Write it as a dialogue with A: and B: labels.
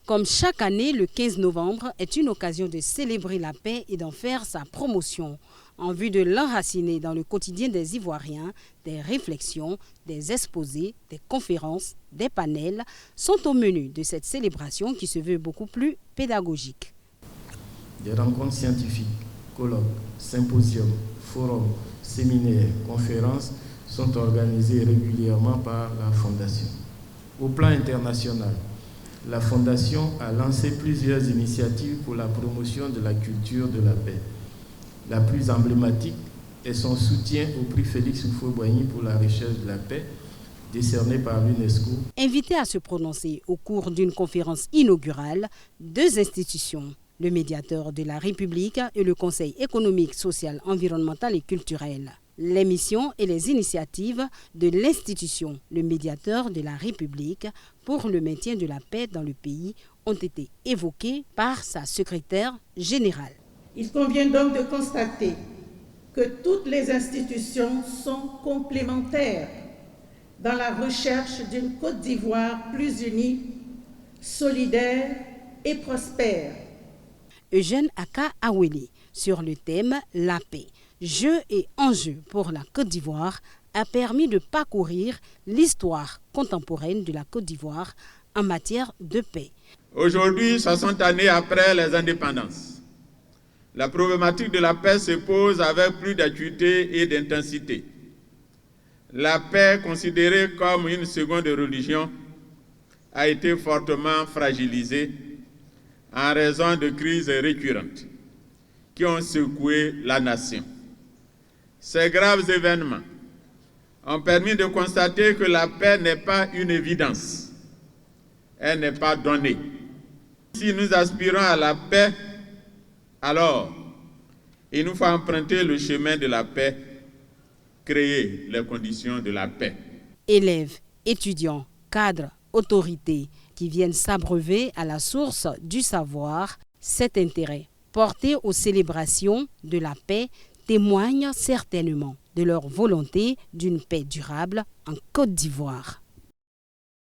A: Comme chaque année, le 15 novembre est une occasion de célébrer la paix et d'en faire sa promotion. En vue de l'enraciner dans le quotidien des Ivoiriens, des réflexions, des exposés, des conférences, des panels sont au menu de cette célébration qui se veut beaucoup plus pédagogique.
B: Des rencontres scientifiques, colloques, symposiums, forums, séminaires, conférences sont organisées régulièrement par la Fondation. Au plan international, la Fondation a lancé plusieurs initiatives pour la promotion de la culture de la paix. La plus emblématique est son soutien au prix Félix Houphouët-Boigny pour la recherche de la paix, décerné par l'UNESCO.
A: Invités à se prononcer au cours d'une conférence inaugurale, deux institutions, le médiateur de la République et le Conseil économique, social, environnemental et culturel. Les missions et les initiatives de l'institution, le médiateur de la République, pour le maintien de la paix dans le pays ont été évoquées par sa secrétaire générale.
C: Il convient donc de constater que toutes les institutions sont complémentaires dans la recherche d'une Côte d'Ivoire plus unie, solidaire et prospère.
A: Eugène Aka Awele, sur le thème « La paix, jeux et enjeux pour la Côte d'Ivoire », a permis de parcourir l'histoire contemporaine de la Côte d'Ivoire en matière de paix.
D: Aujourd'hui, 60 années après les indépendances, la problématique de la paix se pose avec plus d'acuité et d'intensité. La paix, considérée comme une seconde religion, a été fortement fragilisée en raison de crises récurrentes qui ont secoué la nation. Ces graves événements ont permis de constater que la paix n'est pas une évidence, elle n'est pas donnée. Si nous aspirons à la paix, alors il nous faut emprunter le chemin de la paix, créer les conditions de la paix.
A: Élèves, étudiants, cadres, autorités qui viennent s'abreuver à la source du savoir, cet intérêt porté aux célébrations de la paix témoigne certainement de leur volonté d'une paix durable en Côte d'Ivoire.